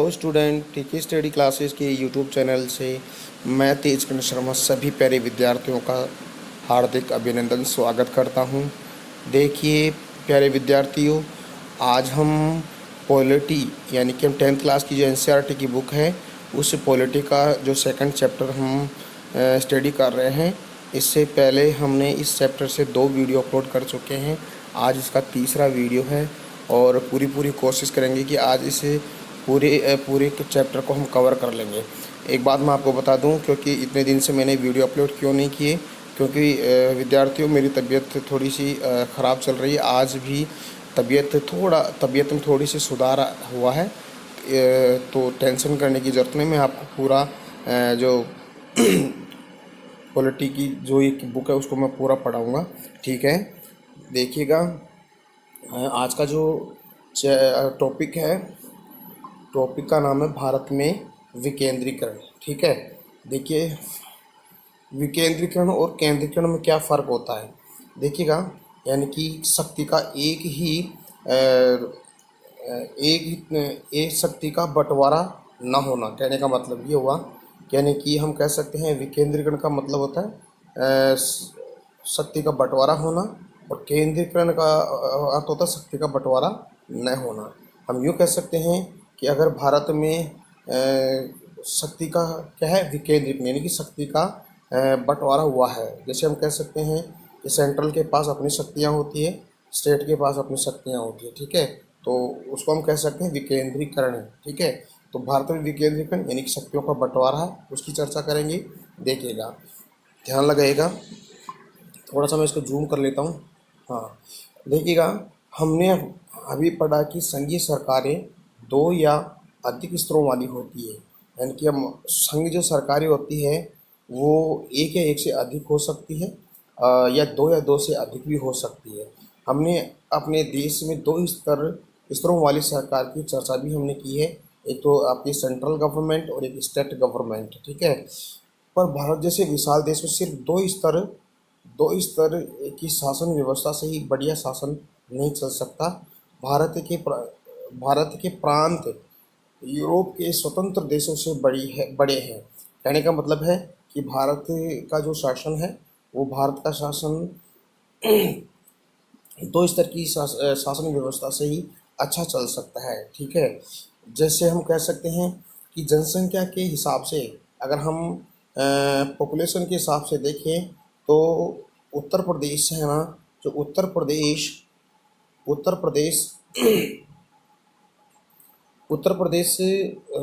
Hello student, टीके study classes के YouTube channel से मैं तेजकर्ण शर्मा सभी प्यारे विद्यार्थियों का हार्दिक अभिनंदन स्वागत करता हूं। देखिए प्यारे विद्यार्थियों, आज हम पॉलिटी यानी कि हम 10th क्लास की जो एनसीईआरटी की बुक है उस पॉलिटी का जो सेकंड चैप्टर हम स्टडी कर रहे हैं। इससे पहले हमने इस चैप्टर से 2 वीडियो अपलोड कर चुके हैं। आज इसका तीसरा वीडियो है और पूरी कोशिश करेंगे कि आज इसे पूरे चैप्टर को हम कवर कर लेंगे। एक बात मैं आपको बता दूं, क्योंकि इतने दिन से मैंने वीडियो अपलोड क्यों नहीं किए, क्योंकि विद्यार्थियों मेरी तबीयत थोड़ी सी ख़राब चल रही है। आज भी तबीयत में थोड़ी सी सुधार हुआ है, तो टेंशन करने की ज़रूरत नहीं। मैं आपको पूरा जो पॉलिटी की जो एक बुक है उसको मैं पूरा पढ़ाऊँगा, ठीक है। देखिएगा, आज का जो टॉपिक है, टॉपिक का नाम है भारत में विकेंद्रीकरण, ठीक है। देखिए, विकेंद्रीकरण और केंद्रीकरण में क्या फ़र्क होता है, देखिएगा। यानी कि शक्ति का एक शक्ति का बंटवारा ना होना, कहने का मतलब ये हुआ। यानी कि हम कह सकते हैं विकेंद्रीकरण का मतलब होता है शक्ति का बंटवारा होना, और केंद्रीकरण का अर्थ होता है शक्ति का बंटवारा न होना। हम यूँ कह सकते हैं कि अगर भारत में शक्ति का क्या है, विकेंद्रीकरण, यानी कि शक्ति का बंटवारा हुआ है। जैसे हम कह सकते हैं कि सेंट्रल के पास अपनी शक्तियाँ होती है, स्टेट के पास अपनी शक्तियाँ होती है, ठीक है। तो उसको हम कह सकते हैं विकेंद्रीकरण, ठीक है। तो भारत में विकेंद्रीकरण यानी कि शक्तियों का बंटवारा है, उसकी चर्चा करेंगे। देखिएगा, ध्यान लगाइएगा। थोड़ा सा मैं इसको जूम कर लेता हूँ। हाँ, देखिएगा, हमने अभी पढ़ा कि संघीय सरकारें 2 या अधिक स्तरों वाली होती है। यानी कि हम संघ जो सरकारें होती है वो 1 या 1 से अधिक हो सकती है, या 2 या 2 से अधिक भी हो सकती है। हमने अपने देश में 2 स्तरों वाली सरकार की चर्चा भी हमने की है। एक तो आपकी सेंट्रल गवर्नमेंट और एक स्टेट गवर्नमेंट, ठीक है। पर भारत जैसे विशाल देश में सिर्फ 2 स्तर की शासन व्यवस्था से ही बढ़िया शासन नहीं चल सकता। भारत के प्रांत यूरोप के स्वतंत्र देशों से बड़े हैं। कहने का मतलब है कि भारत का जो शासन है वो भारत का शासन 2 स्तर की शासन व्यवस्था से ही अच्छा चल सकता है, ठीक है। जैसे हम कह सकते हैं कि जनसंख्या के हिसाब से अगर हम पॉपुलेशन के हिसाब से देखें तो उत्तर प्रदेश है ना, जो उत्तर प्रदेश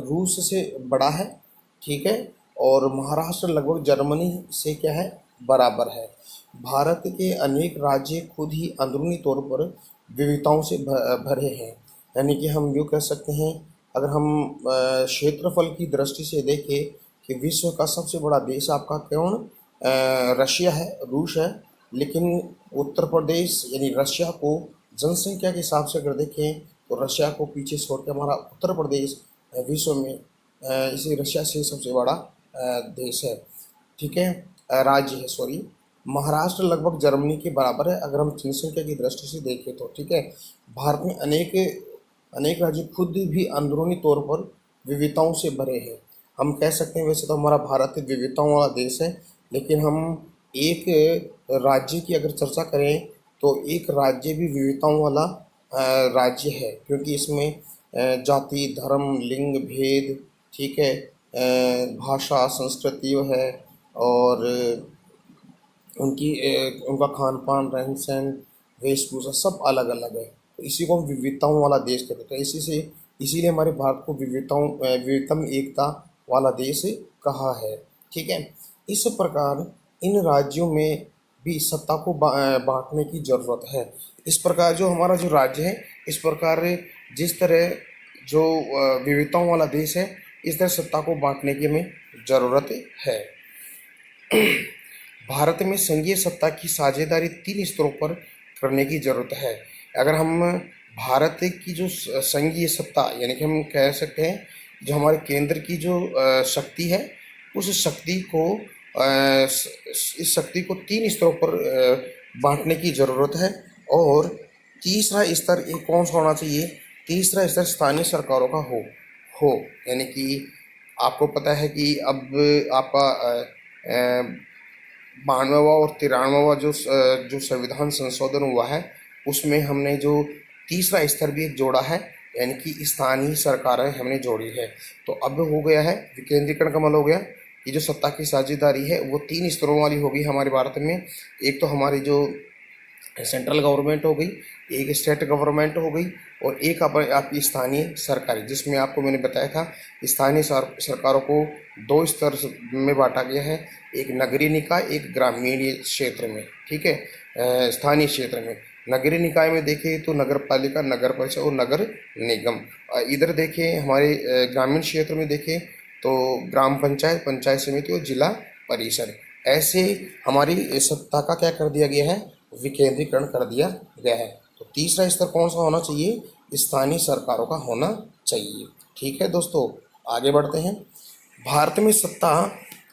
रूस से बड़ा है, ठीक है। और महाराष्ट्र लगभग जर्मनी से क्या है, बराबर है। भारत के अनेक राज्य खुद ही अंदरूनी तौर पर विविधताओं से भरे हैं। यानी कि हम यूँ कह सकते हैं, अगर हम क्षेत्रफल की दृष्टि से देखें कि विश्व का सबसे बड़ा देश आपका कौन, रशिया है, रूस है। लेकिन उत्तर प्रदेश यानी रशिया को जनसंख्या के हिसाब से अगर देखें तो रशिया को पीछे छोड़ के हमारा उत्तर प्रदेश विश्व में इसी रशिया से सबसे बड़ा देश है, ठीक है, राज्य है, सॉरी। महाराष्ट्र लगभग जर्मनी के बराबर है अगर हम जनसंख्या की दृष्टि से देखें तो, ठीक है। भारत में अनेक राज्य खुद भी अंदरूनी तौर पर विविधताओं से भरे हैं। हम कह सकते हैं वैसे तो हमारा भारत विविधताओं वाला देश है, लेकिन हम एक राज्य की अगर चर्चा करें तो एक राज्य भी विविधताओं वाला राज्य है, क्योंकि इसमें जाति, धर्म, लिंग भेद, ठीक है, भाषा, संस्कृति है, और उनका खान पान, रहन सहन, वेशभूषा सब अलग अलग है। तो इसी को हम विविधताओं वाला देश कहते हैं। इसीलिए हमारे भारत को विविधतम एकता वाला देश कहा है, ठीक है। इस प्रकार इन राज्यों में भी सत्ता को बांटने की ज़रूरत है। इस प्रकार जो हमारा जो राज्य है, इस प्रकार जिस तरह जो विविधताओं वाला देश है, इस तरह सत्ता को बांटने की हमें ज़रूरत है। भारत में संघीय सत्ता की साझेदारी 3 स्तरों पर करने की ज़रूरत है। अगर हम भारत की जो संघीय सत्ता यानी कि हम कह सकते हैं जो हमारे केंद्र की जो शक्ति है, उस शक्ति को इस शक्ति को 3 स्तरों पर बांटने की ज़रूरत है। और तीसरा स्तर कौन सा होना चाहिए, तीसरा स्तर स्थानीय सरकारों का हो, यानी कि आपको पता है कि अब आपका 92वां और 93वां जो संविधान संशोधन हुआ है, उसमें हमने जो तीसरा स्तर भी एक जोड़ा है, यानी कि स्थानीय सरकारें हमने जोड़ी है। तो अब हो गया है विकेंद्रीकरण का मतलब हो गया कि जो सत्ता की साझेदारी है वो 3 स्तरों वाली होगी हमारे भारत में। एक तो हमारी जो सेंट्रल गवर्नमेंट हो गई, एक स्टेट गवर्नमेंट हो गई, और एक आपकी स्थानीय सरकारें, जिसमें आपको मैंने बताया था स्थानीय सरकारों को 2 स्तर में बांटा गया है, एक नगरीय निकाय, एक ग्रामीण क्षेत्र में। ठीक है, स्थानीय क्षेत्र में नगरीय निकाय में देखें तो नगर पालिका, नगर परिषद और नगर निगम। इधर देखें हमारे ग्रामीण क्षेत्र में देखें तो ग्राम पंचायत, पंचायत समिति और जिला परिषद। ऐसे हमारी सत्ता का क्या कर दिया गया है, विकेंद्रीकरण कर दिया गया है। तो तीसरा स्तर कौन सा होना चाहिए, स्थानीय सरकारों का होना चाहिए। ठीक है दोस्तों, आगे बढ़ते हैं। भारत में सत्ता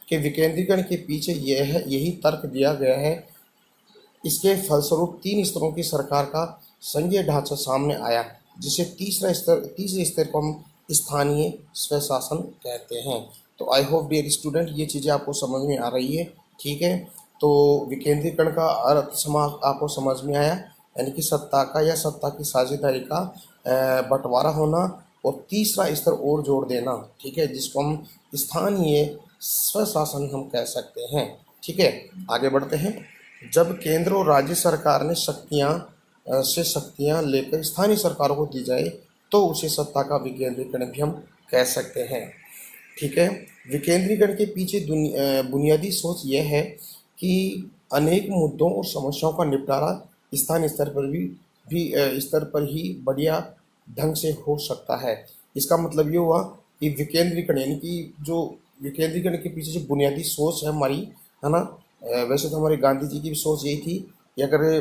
के विकेंद्रीकरण के पीछे यही तर्क दिया गया है। इसके फलस्वरूप 3 स्तरों की सरकार का संघीय ढांचा सामने आया, जिसे तीसरे स्तर को हम स्थानीय स्वशासन कहते हैं। तो आई होप डियर स्टूडेंट ये चीज़ें आपको समझ में आ रही है। ठीक है, तो विकेंद्रीकरण का अर्थ आपको समझ में आया, यानी कि सत्ता का या सत्ता की साझेदारी का बंटवारा होना, और तीसरा स्तर और जोड़ देना। ठीक है, जिसको हम स्थानीय स्वशासन हम कह सकते हैं। ठीक है, आगे बढ़ते हैं। जब केंद्र और राज्य सरकार ने शक्तियां लेकर स्थानीय सरकारों को दी जाए तो उसे सत्ता का विकेंद्रीकरण भी हम कह सकते हैं। ठीक है, विकेंद्रीकरण के पीछे बुनियादी सोच यह है कि अनेक मुद्दों और समस्याओं का निपटारा स्थानीय स्तर पर ही बढ़िया ढंग से हो सकता है। इसका मतलब ये हुआ कि विकेंद्रीकरण, यानी कि जो विकेंद्रीकरण के पीछे जो बुनियादी सोच है हमारी, है ना, वैसे तो हमारे गांधी जी की भी सोच यही थी कि अगर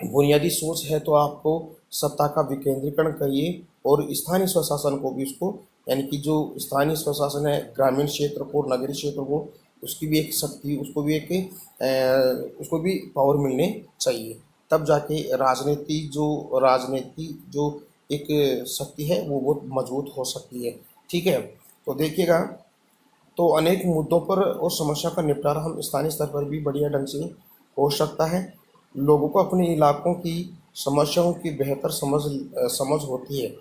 बुनियादी सोच है तो आपको सत्ता का विकेंद्रीकरण करिए, और स्थानीय स्वशासन को भी उसको, यानी कि जो स्थानीय स्वशासन है ग्रामीण क्षेत्र को, नगरीय क्षेत्र को, उसकी भी एक शक्ति, उसको भी पावर मिलने चाहिए। तब जाके राजनीति जो एक शक्ति है वो बहुत मजबूत हो सकती है। ठीक है, तो देखिएगा, तो अनेक मुद्दों पर और समस्या का निपटारा हम स्थानीय स्तर पर भी बढ़िया ढंग से हो सकता है। लोगों को अपने इलाकों की समस्याओं की बेहतर समझ होती है।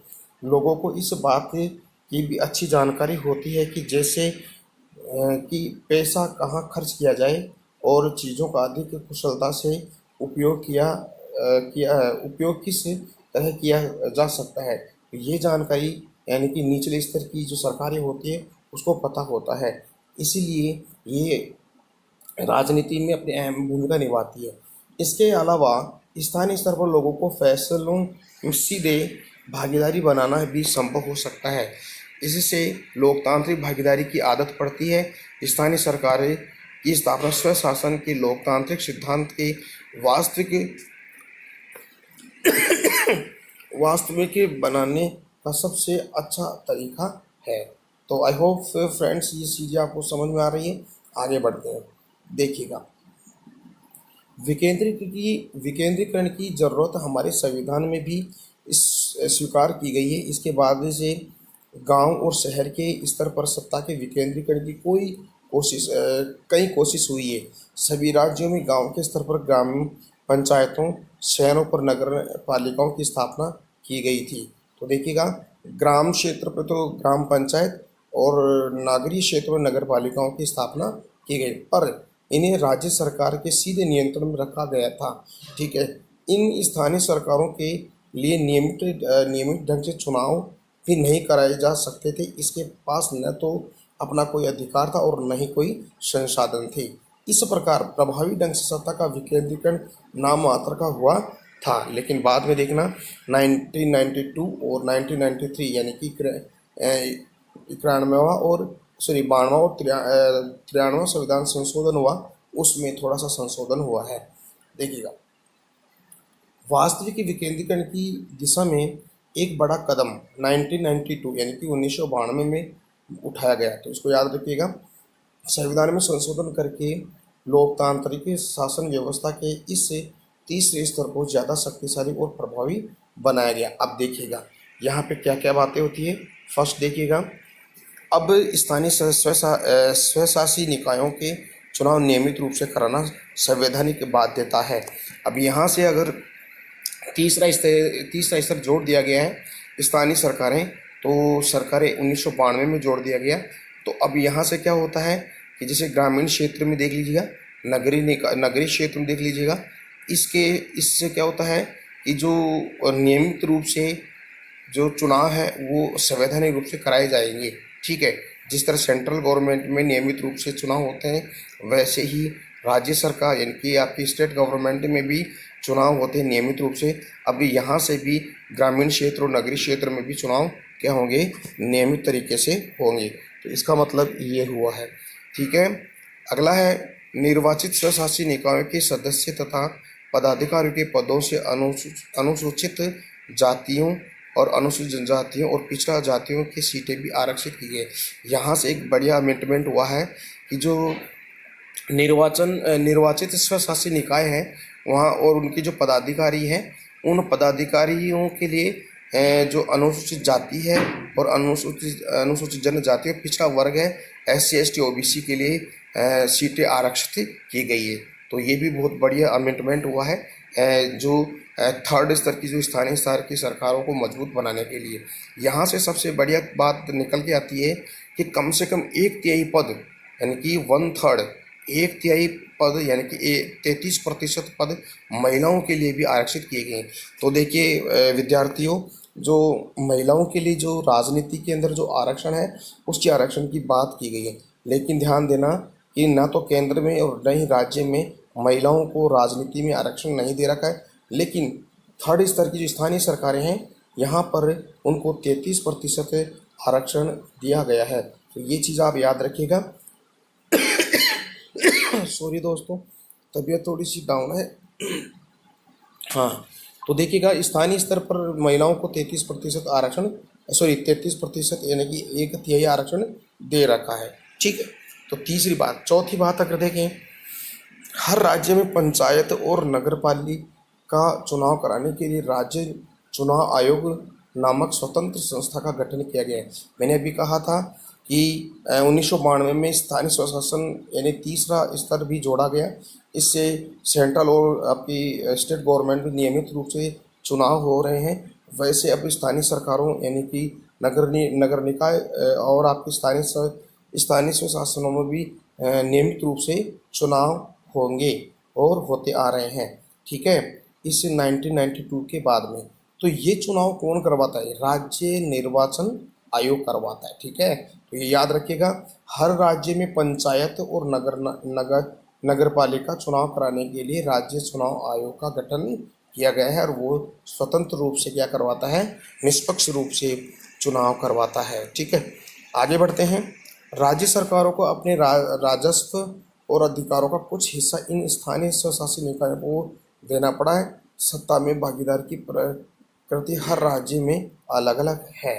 लोगों को इस बात की भी अच्छी जानकारी होती है कि जैसे कि पैसा कहाँ खर्च किया जाए और चीज़ों का अधिक कुशलता से उपयोग किस तरह किया जा सकता है। ये जानकारी, यानी कि निचले स्तर की जो सरकारें होती है उसको पता होता है, इसीलिए ये राजनीति में अपनी अहम भूमिका निभाती है। इसके अलावा स्थानीय स्तर पर लोगों को फैसलों में सीधे भागीदारी बनाना भी संभव हो सकता है। इससे लोकतांत्रिक भागीदारी की आदत पड़ती है। स्थानीय सरकारें की स्थापना स्वशासन के लोकतांत्रिक सिद्धांत के वास्तविक बनाने का सबसे अच्छा तरीका है। तो आई होप फ्रेंड्स ये चीज़ें आपको समझ में आ रही है। आगे बढ़ते हैं, देखिएगा, विकेंद्रीकरण की ज़रूरत हमारे संविधान में भी स्वीकार की गई है। इसके बाद से गांव और शहर के स्तर पर सत्ता के विकेंद्रीकरण की कई कोशिश हुई है। सभी राज्यों में गांव के स्तर पर ग्राम पंचायतों, शहरों पर नगर पालिकाओं की स्थापना की गई थी। तो देखिएगा, ग्राम क्षेत्र पर तो ग्राम पंचायत और नागरीय क्षेत्र में नगर पालिकाओं की स्थापना की गई, पर इन्हें राज्य सरकार के सीधे नियंत्रण में रखा गया था। ठीक है, इन स्थानीय सरकारों के लिए नियमित ढंग से चुनाव भी नहीं कराए जा सकते थे। इसके पास न तो अपना कोई अधिकार था और न ही कोई संसाधन थे। इस प्रकार प्रभावी ढंग से सत्ता का विकेंद्रीकरण नाम मात्र का हुआ था। लेकिन बाद में देखना 1992 और 1993, यानी कि 92वां और 93वां संविधान संशोधन हुआ, उसमें थोड़ा सा संशोधन हुआ है। देखिएगा, वास्तविक विकेंद्रीकरण की दिशा में एक बड़ा कदम 1992 यानी कि 1992 में उठाया गया। तो इसको याद रखिएगा, संविधान में संशोधन करके लोकतांत्रिक शासन व्यवस्था के इस तीसरे स्तर को ज़्यादा शक्तिशाली और प्रभावी बनाया गया। अब देखिएगा यहाँ पे क्या क्या बातें होती है। फर्स्ट देखिएगा, अब स्थानीय स्वशासी निकायों के चुनाव नियमित रूप से कराना संवैधानिक बाध्यता है। अब यहाँ से अगर तीसरा स्तर जोड़ दिया गया है स्थानीय सरकारें, तो सरकारें 1992 में जोड़ दिया गया। तो अब यहाँ से क्या होता है कि जैसे ग्रामीण क्षेत्र में देख लीजिएगा, नगरीय क्षेत्र में देख लीजिएगा, इससे क्या होता है कि जो नियमित रूप से जो चुनाव है वो संवैधानिक रूप से कराए जाएंगे। ठीक है, जिस तरह सेंट्रल गवर्नमेंट में नियमित रूप से चुनाव होते हैं, वैसे ही राज्य सरकार यानी कि आपकी स्टेट गवर्नमेंट में भी चुनाव होते हैं नियमित रूप से। अभी यहाँ से भी ग्रामीण क्षेत्र और नगरीय क्षेत्र में भी चुनाव क्या होंगे, नियमित तरीके से होंगे। तो इसका मतलब ये हुआ है। ठीक है, अगला है निर्वाचित स्वशासी निकायों के सदस्य तथा पदाधिकारियों के पदों से अनुसूचित जातियों और अनुसूचित जनजातियों और पिछड़ा जातियों की सीटें भी आरक्षित की गई। यहाँ से एक बढ़िया अमेंडमेंट हुआ है कि जो निर्वाचित स्वशासी निकाय है वहाँ और उनकी जो पदाधिकारी हैं, उन पदाधिकारियों के लिए जो अनुसूचित जाति है और अनुसूचित जनजाति और पिछड़ा वर्ग है, SC ST OBC के लिए सीटें आरक्षित की गई है। तो ये भी बहुत बढ़िया अमेंडमेंट हुआ है जो थर्ड स्तर की जो स्थानीय स्तर की सरकारों को मजबूत बनाने के लिए। यहाँ से सबसे बढ़िया बात निकल के आती है कि कम से कम 1/3 पद यानी कि 1/3 1/3 पद यानी कि 33% पद महिलाओं के लिए भी आरक्षित किए गए। तो देखिए विद्यार्थियों, जो महिलाओं के लिए जो राजनीति के अंदर जो आरक्षण है उसकी आरक्षण की बात की गई है, लेकिन ध्यान देना कि ना तो केंद्र में और न ही राज्य में महिलाओं को राजनीति में आरक्षण नहीं दे रखा है, लेकिन थर्ड स्तर की जो स्थानीय सरकारें हैं यहाँ पर उनको 33% आरक्षण दिया गया है। तो ये चीज़ आप याद रखिएगा। सॉरी दोस्तों, तबीयत थोड़ी सी डाउन है। हाँ, तो देखिएगा स्थानीय स्तर पर महिलाओं को 33% आरक्षण 33% यानी कि 1/3 आरक्षण दे रखा है। ठीक है, तो चौथी बात अगर देखें, हर राज्य में पंचायत और नगरपालिका चुनाव कराने के लिए राज्य चुनाव आयोग नामक स्वतंत्र संस्था का गठन किया गया है। मैंने अभी कहा था कि 1992 में स्थानीय स्वशासन यानी तीसरा स्तर भी जोड़ा गया। इससे सेंट्रल और आपकी स्टेट गवर्नमेंट भी नियमित रूप से चुनाव हो रहे हैं। वैसे अब स्थानीय सरकारों यानी कि नगर निकाय और आपकी स्थानीय स्वशासनों में भी नियमित रूप से चुनाव होंगे और होते आ रहे हैं। ठीक है, इस 1992 के बाद में। तो ये चुनाव कौन करवाता है? राज्य निर्वाचन आयोग करवाता है। ठीक है, तो ये याद रखिएगा, हर राज्य में पंचायत और नगर पालिका चुनाव कराने के लिए राज्य चुनाव आयोग का गठन किया गया है और वो स्वतंत्र रूप से क्या करवाता है, निष्पक्ष रूप से चुनाव करवाता है। ठीक है, आगे बढ़ते हैं। राज्य सरकारों को अपने राजस्व और अधिकारों का कुछ हिस्सा इन स्थानीय स्वशासी निकायों को देना पड़ा है। सत्ता में भागीदार की प्रकृति हर राज्य में अलग अलग है।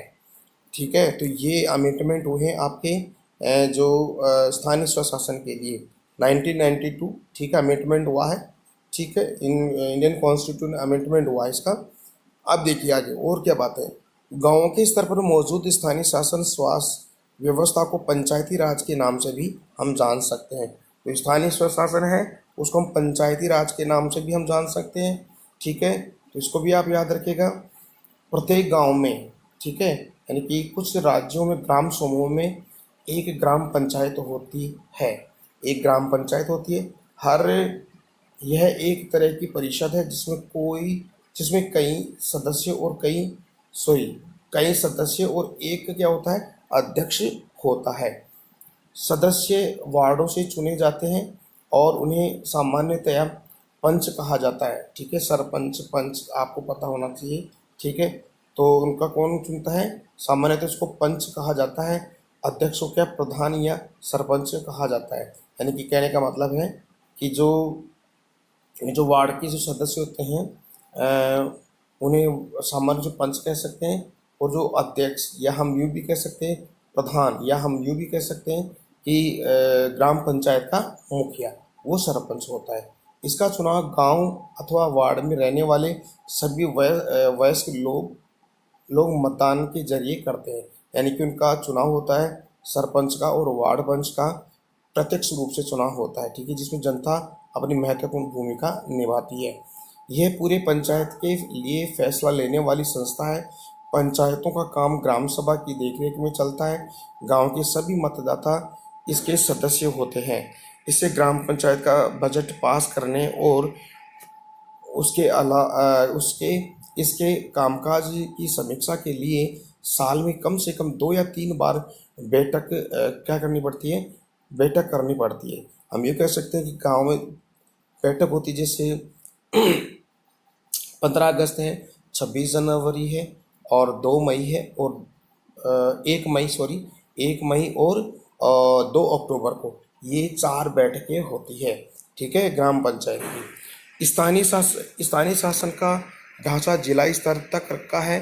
ठीक है, तो ये अमेंडमेंट हुए हैं आपके जो स्थानीय स्वशासन के लिए 1992। ठीक है, अमेंडमेंट हुआ है। ठीक है, इंडियन कॉन्स्टिट्यूशन अमेंडमेंट हुआ है इसका। अब देखिए आगे और क्या बात है। गाँव के स्तर पर मौजूद स्थानीय शासन स्वास्थ्य व्यवस्था को पंचायती राज के नाम से भी हम जान सकते हैं। तो स्थानीय स्वशासन है उसको हम पंचायती राज के नाम से भी हम जान सकते हैं। ठीक है, तो इसको भी आप याद रखिएगा। प्रत्येक गांव में, ठीक है, यानी कि कुछ राज्यों में ग्राम समूह में एक ग्राम पंचायत होती है। एक ग्राम पंचायत होती है। यह एक तरह की परिषद है जिसमें कई सदस्य और एक क्या होता है, अध्यक्ष होता है। सदस्य वार्डों से चुने जाते हैं और उन्हें सामान्यतया पंच कहा जाता है। ठीक है, सरपंच पंच आपको पता होना चाहिए। ठीक है, तो उनका कौन चुनता है, सामान्यतः उसको पंच कहा जाता है। अध्यक्ष को क्या प्रधान या सरपंच कहा जाता है। यानी कि कहने का मतलब है कि जो वार्ड के जो सदस्य होते हैं उन्हें सामान्य जो पंच कह सकते हैं, और जो अध्यक्ष या हम यूँ भी कह सकते हैं प्रधान, या हम यूँ भी कह सकते हैं कि ग्राम पंचायत का मुखिया, वो सरपंच होता है। इसका चुनाव गांव अथवा वार्ड में रहने वाले सभी वयस्क लोग मतदान के जरिए करते हैं। यानी कि उनका चुनाव होता है सरपंच का और वार्ड पंच का प्रत्यक्ष रूप से चुनाव होता है, ठीक है, जिसमें जनता अपनी महत्वपूर्ण भूमिका निभाती है। यह पूरे पंचायत के लिए फैसला लेने वाली संस्था है। पंचायतों का काम ग्राम सभा की देखरेख में चलता है। गांव के सभी मतदाता इसके सदस्य होते हैं। इससे ग्राम पंचायत का बजट पास करने और उसके उसके इसके कामकाज की समीक्षा के लिए साल में कम से कम 2 या 3 बार बैठक क्या करनी पड़ती है, बैठक करनी पड़ती है। हम ये कह सकते हैं कि गांव में बैठक होती है, जैसे 15 अगस्त है, 26 जनवरी है और 2 मई है और 1 मई और 2 अक्टूबर को ये 4 बैठकें होती है, ठीक है, ग्राम पंचायत की। स्थानीय शासन का ढांचा जिला स्तर तक का है।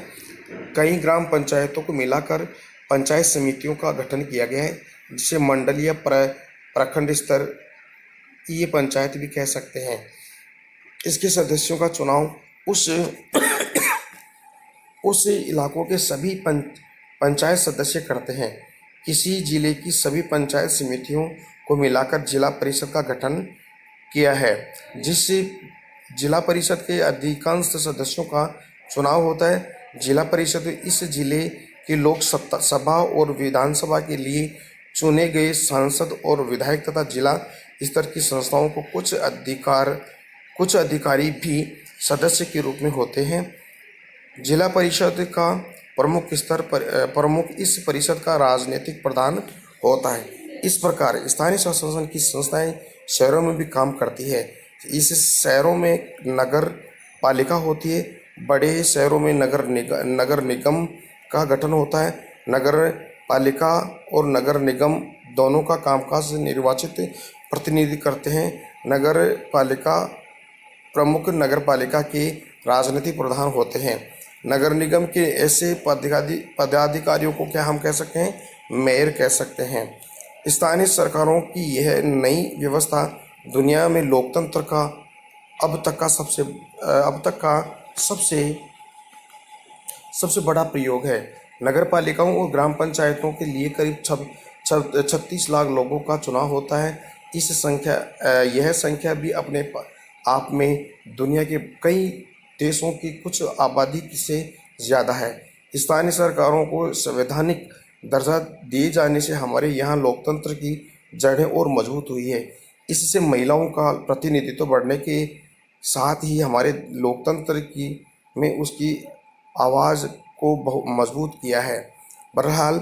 कई ग्राम पंचायतों को मिलाकर पंचायत समितियों का गठन किया गया है, जिसे मंडल या प्रखंड स्तर की ये पंचायत भी कह सकते हैं। इसके सदस्यों का चुनाव उस इलाकों के सभी पंचायत सदस्य करते हैं। किसी जिले की सभी पंचायत समितियों को मिलाकर जिला परिषद का गठन किया है, जिससे जिला परिषद के अधिकांश सदस्यों का चुनाव होता है। जिला परिषद इस जिले के लोक सभा और विधानसभा के लिए चुने गए सांसद और विधायक तथा जिला स्तर की संस्थाओं को कुछ अधिकारी भी सदस्य के रूप में होते हैं। जिला परिषद का प्रमुख इस परिषद का राजनीतिक प्रधान होता है। इस प्रकार स्थानीय शासन की संस्थाएं शहरों में भी काम करती है। इस शहरों में नगर पालिका होती है। बड़े शहरों में नगर निगम का गठन होता है। नगर पालिका और नगर निगम दोनों का कामकाज निर्वाचित प्रतिनिधि करते हैं। प्रमुख नगर पालिका के राजनीतिक प्रधान होते हैं। नगर निगम के ऐसे पदाधिकारियों को क्या हम कह सकते हैं, मेयर कह सकते हैं। स्थानीय सरकारों की यह नई व्यवस्था दुनिया में लोकतंत्र का अब तक का सबसे बड़ा प्रयोग है। नगर पालिकाओं और ग्राम पंचायतों के लिए करीब 36 लाख लोगों का चुनाव होता है। यह संख्या भी अपने आप में दुनिया के कई देशों की कुछ आबादी से ज़्यादा है। स्थानीय सरकारों को संवैधानिक दर्जा दिए जाने से हमारे यहाँ लोकतंत्र की जड़ें और मजबूत हुई है। इससे महिलाओं का प्रतिनिधित्व बढ़ने के साथ ही हमारे लोकतंत्र में उसकी आवाज़ को बहुत मजबूत किया है। बहरहाल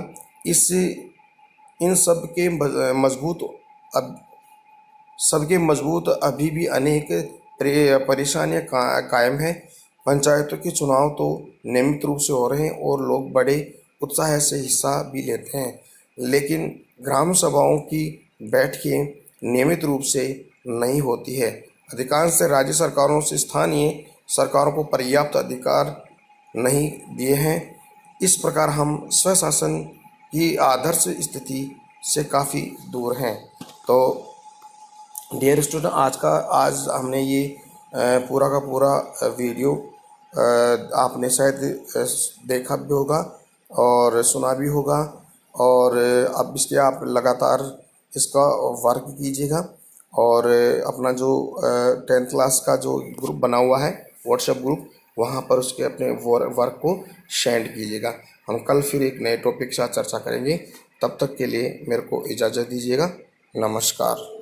इन सबके मजबूत अभी भी अनेक परेशानियां कायम है। पंचायतों के चुनाव तो नियमित रूप से हो रहे हैं और लोग बड़े उत्साह से हिस्सा भी लेते हैं, लेकिन ग्राम सभाओं की बैठकें नियमित रूप से नहीं होती है। अधिकांश राज्य सरकारों से स्थानीय सरकारों को पर्याप्त अधिकार नहीं दिए हैं। इस प्रकार हम स्वशासन की आदर्श स्थिति से काफ़ी दूर हैं। तो डियर स्टूडेंट, आज हमने ये पूरा का पूरा वीडियो आपने शायद देखा भी होगा और सुना भी होगा, और अब इसके आप लगातार इसका वर्क कीजिएगा और अपना जो 10th क्लास का जो ग्रुप बना हुआ है व्हाट्सएप ग्रुप, वहाँ पर उसके अपने वर्क को सेंड कीजिएगा। हम कल फिर एक नए टॉपिक के साथ चर्चा करेंगे। तब तक के लिए मेरे को इजाज़त दीजिएगा। नमस्कार।